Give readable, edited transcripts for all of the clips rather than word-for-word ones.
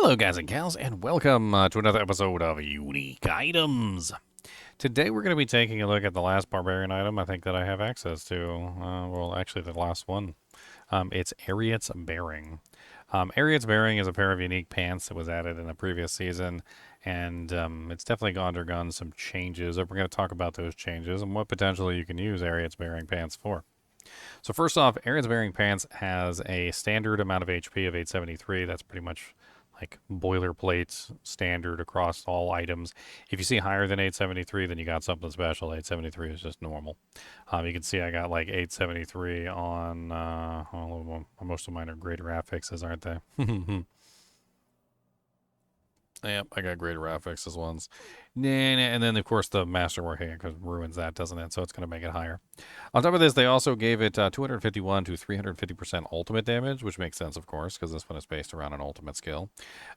Hello, guys and gals, and welcome to another episode of Unique Items. Today, we're going to be taking a look at the last barbarian item I think that I have access to. Well, actually, the last one. It's Arreat's Bearing. Arreat's Bearing is a pair of unique pants that was added in the previous season, and it's definitely undergone some changes. We're going to talk about those changes and what potentially you can use Arreat's Bearing pants for. So first off, Arreat's Bearing Pants has a standard amount of HP of 873. That's pretty much like boilerplate standard across all items. If you see higher than 873, then you got something special. 873 is just normal. You can see I got like 873 on, well, most of mine are greater affixes, aren't they? Yep, I got greater affixes ones. And then, of course, the masterwork here ruins that, doesn't it? So it's going to make it higher. On top of this, they also gave it 251 to 350% ultimate damage, which makes sense, of course, because this one is based around an ultimate skill.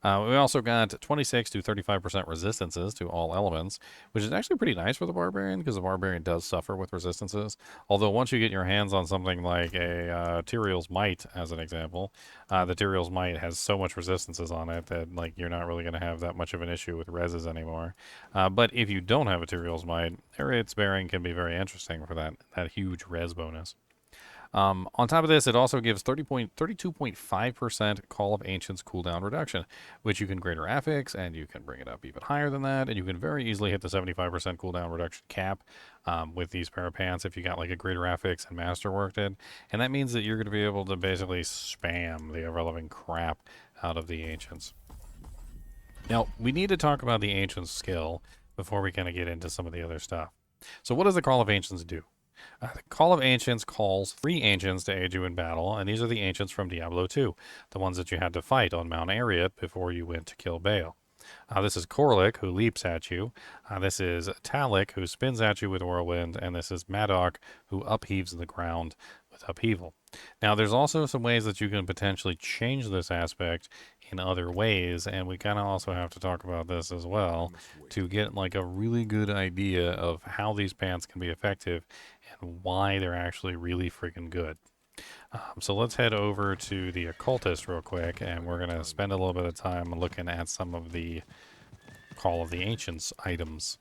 We also got 26 to 35% resistances to all elements, which is actually pretty nice for the Barbarian, because the Barbarian does suffer with resistances. Although once you get your hands on something like a Tyrael's Might, as an example, the Tyrael's Might has so much resistances on it that like you're not really going to have that much of an issue with reses anymore. But if you don't have a Tyrael's Might, Arreat's Bearing can be very interesting for that huge res bonus. On top of this, it also gives 32.5% Call of Ancients cooldown reduction, which you can greater affix, and you can bring it up even higher than that, and you can very easily hit the 75% cooldown reduction cap with these pair of pants if you got like a greater affix and masterworked it. And that means that you're going to be able to basically spam the irrelevant crap out of the Ancients. Now, we need to talk about the Ancients skill before we kind of get into some of the other stuff. So what does the Call of Ancients do? The Call of Ancients calls 3 Ancients to aid you in battle, and these are the Ancients from Diablo 2, the ones that you had to fight on Mount Arreat before you went to kill Baal. This is Korlik, who leaps at you. This is Talik, who spins at you with Whirlwind, and this is Madok, who upheaves the ground with Upheaval. Now, there's also some ways that you can potentially change this aspect in other ways, and we kind of also have to talk about this as well to get like a really good idea of how these pants can be effective and why they're actually really freaking good. So let's head over to the Occultist real quick, and we're going to spend a little bit of time looking at some of the Call of the Ancients items.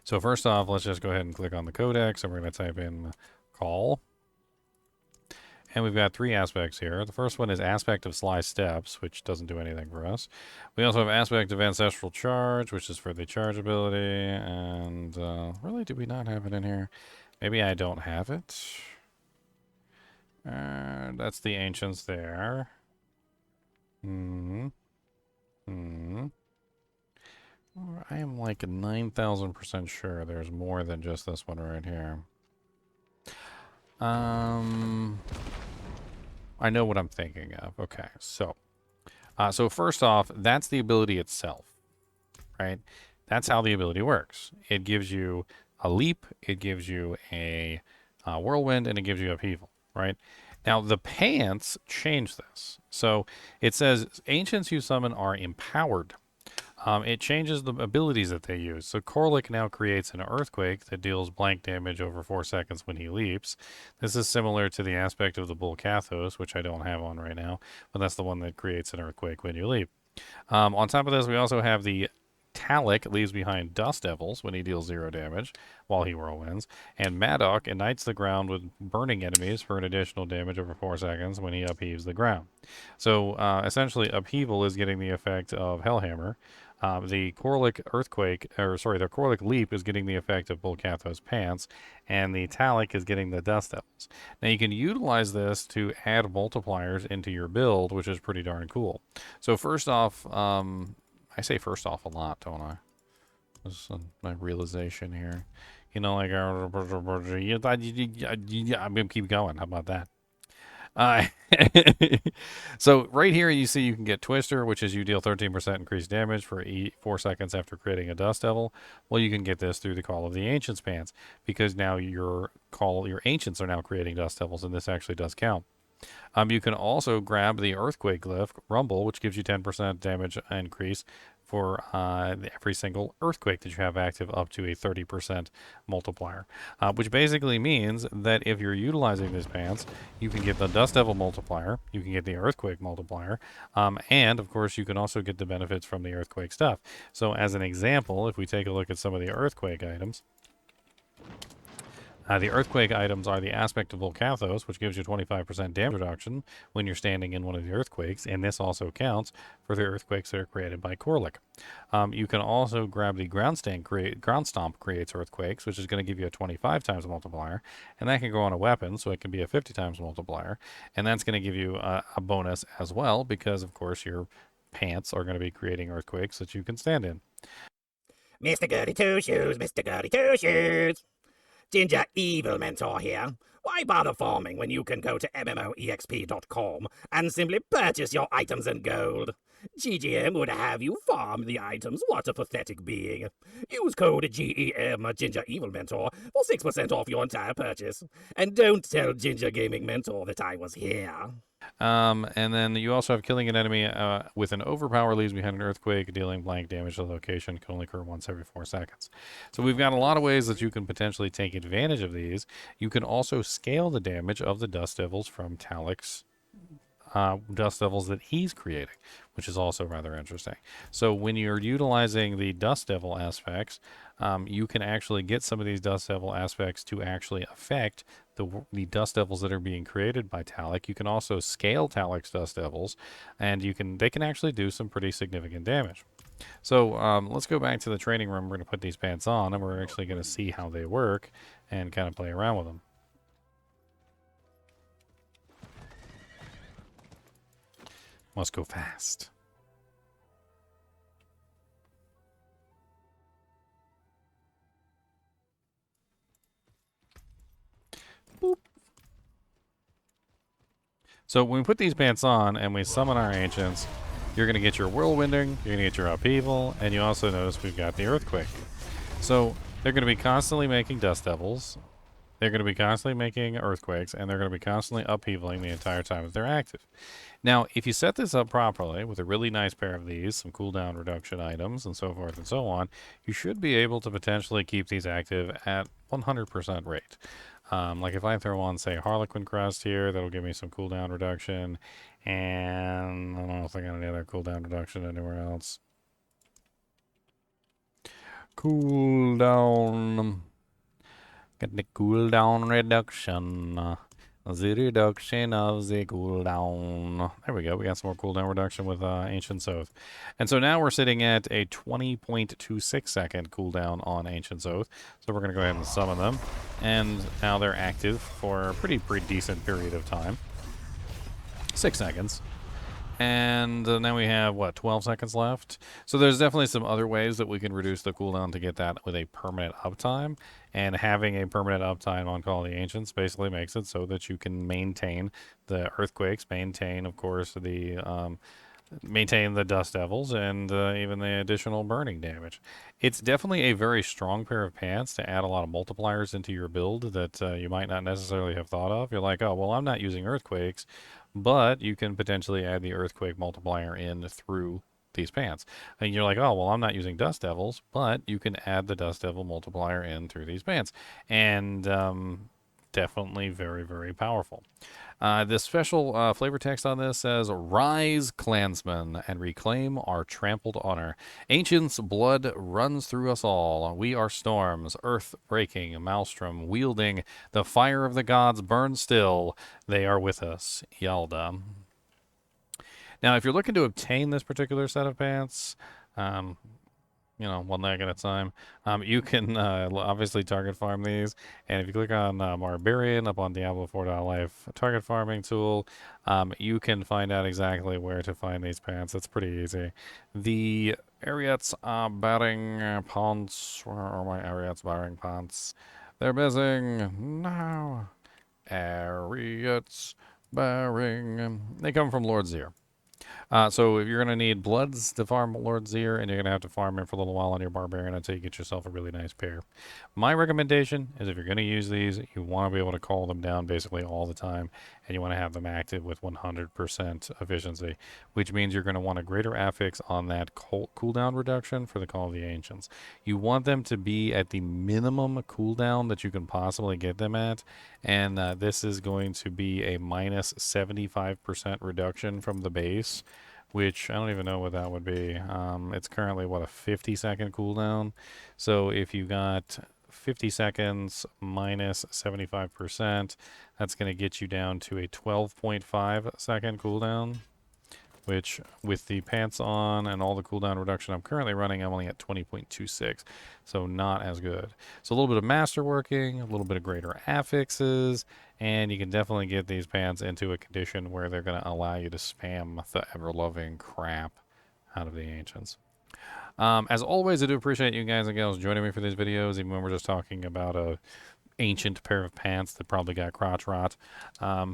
So first off, let's just go ahead and click on the Codex, and we're going to type in Call. And we've got 3 aspects here. The first one is Aspect of Sly Steps, which doesn't do anything for us. We also have Aspect of Ancestral Charge, which is for the charge ability. And really, do we not have it in here? Maybe I don't have it. That's the Ancients there. I am like 9,000% sure there's more than just this one right here. I know what I'm thinking of. Okay, so first off, that's the ability itself, right? That's how the ability works. It gives you a leap, it gives you a whirlwind, and it gives you upheaval, right? Now, the pants change this. So it says Ancients you summon are empowered. It changes the abilities that they use. So Korlik now creates an earthquake that deals blank damage over 4 seconds when he leaps. This is similar to the aspect of the Bull Kathos, which I don't have on right now, but that's the one that creates an earthquake when you leap. On top of this, we also have the Talik leaves behind Dust Devils when he deals 0 damage while he whirlwinds, and Madok ignites the ground with burning enemies for an additional damage over 4 seconds when he upheaves the ground. So essentially, Upheaval is getting the effect of Hellhammer. The Korlik the Korlik Leap is getting the effect of Bulkathos Pants, and the Talik is getting the Dust Devils. Now you can utilize this to add multipliers into your build, which is pretty darn cool. So first off, I say first off a lot, don't I? This is my realization here. You know, like, I'm going to keep going. How about that? So right here you see you can get Twister, which is you deal 13% increased damage for 4 seconds after creating a Dust Devil. Well, you can get this through the Call of the Ancients pants, because now your Ancients are now creating Dust Devils, and this actually does count. You can also grab the Earthquake Glyph, Rumble, which gives you 10% damage increase for every single earthquake that you have active up to a 30% multiplier, which basically means that if you're utilizing these pants, you can get the Dust Devil multiplier, you can get the Earthquake multiplier, and of course you can also get the benefits from the Earthquake stuff. So as an example, if we take a look at some of the Earthquake items, the Earthquake items are the Aspect of Volcathos, which gives you 25% damage reduction when you're standing in one of the earthquakes, and this also counts for the earthquakes that are created by Corlick. You can also grab the Ground Stomp creates earthquakes, which is going to give you a 25 times multiplier, and that can go on a weapon, so it can be a 50 times multiplier, and that's going to give you a bonus as well, because of course your pants are going to be creating earthquakes that you can stand in. Mr. Goody Two Shoes, Mr. Goody Two Shoes. Ginger Evil Mentor here. Why bother farming when you can go to MMOEXP.com and simply purchase your items in gold? GGM would have you farm the items. What a pathetic being. Use code GEM Ginger Evil Mentor for 6% off your entire purchase. And don't tell Ginger Gaming Mentor that I was here. And then you also have killing an enemy with an overpower leaves behind an earthquake, dealing blank damage to the location, can only occur once every 4 seconds. So we've got a lot of ways that you can potentially take advantage of these. You can also scale the damage of the Dust Devils from Talik's Dust Devils that he's creating, which is also rather interesting. So when you're utilizing the Dust Devil aspects, you can actually get some of these Dust Devil aspects to actually affect the Dust Devils that are being created by Talik. You can also scale Talik's Dust Devils, and they can actually do some pretty significant damage. So let's go back to the training room. We're going to put these pants on, and we're actually going to see how they work and kind of play around with them. Must go fast. Boop. So when we put these pants on and we summon our ancients, you're going to get your whirlwinding, you're going to get your upheaval, and you also notice we've got the earthquake. So they're going to be constantly making Dust Devils, they're going to be constantly making earthquakes, and they're going to be constantly upheavaling the entire time that they're active. Now, if you set this up properly with a really nice pair of these, some cooldown reduction items, and so forth and so on, you should be able to potentially keep these active at 100% rate. Like if I throw on, say, Harlequin Crest here, that'll give me some cooldown reduction, and I don't know if I got any other cooldown reduction anywhere else. Cooldown. Get the cooldown reduction. The reduction of the cooldown. There we go. We got some more cooldown reduction with Ancient Oath. And so now we're sitting at a 20.26 second cooldown on Ancient Oath. So we're going to go ahead and summon them. And now they're active for a pretty decent period of time. 6 seconds. And now we have, 12 seconds left? So there's definitely some other ways that we can reduce the cooldown to get that with a permanent uptime. And having a permanent uptime on Call of the Ancients basically makes it so that you can maintain the earthquakes, maintain, of course, maintain the Dust Devils, and even the additional burning damage. It's definitely a very strong pair of pants to add a lot of multipliers into your build that you might not necessarily have thought of. You're like, oh, well, I'm not using earthquakes, but you can potentially add the earthquake multiplier in through these pants. And you're like, oh, well, I'm not using Dust Devils, but you can add the Dust Devil multiplier in through these pants. And definitely very, very powerful. The special flavor text on this says, "Rise, clansmen, and reclaim our trampled honor. Ancients' blood runs through us all. We are storms, earth-breaking, maelstrom, wielding. The fire of the gods burns still. They are with us, Yalda." Now, if you're looking to obtain this particular set of pants, one leg at a time. You can obviously target farm these, and if you click on Barbarian up on Diablo 4.life target farming tool, you can find out exactly where to find these pants. It's pretty easy. The Arreat's bearing pants. Where are my Arreat's bearing pants? They're missing now. Arreat's bearing. They come from Lord Zir. So if you're going to need bloods to farm Lord Zir, and you're going to have to farm him for a little while on your Barbarian until you get yourself a really nice pair. My recommendation is if you're going to use these, you want to be able to call them down basically all the time and you want to have them active with 100% efficiency, which means you're going to want a greater affix on that cooldown reduction for the Call of the Ancients. You want them to be at the minimum cooldown that you can possibly get them at, and this is going to be a minus 75% reduction from the base, which I don't even know what that would be. It's currently, what, a 50-second cooldown? So if you got 50 seconds minus 75%, that's going to get you down to a 12.5 second cooldown, which with the pants on and all the cooldown reduction I'm currently running, I'm only at 20.26, so not as good. So a little bit of masterworking, a little bit of greater affixes, and you can definitely get these pants into a condition where they're going to allow you to spam the ever-loving crap out of the Ancients. As always, I do appreciate you guys and gals joining me for these videos, even when we're just talking about a ancient pair of pants that probably got crotch rot.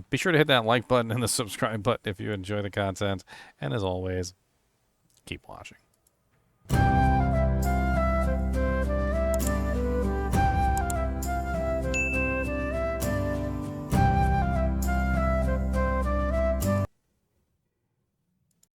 Be sure to hit that like button and the subscribe button if you enjoy the content. And as always, keep watching.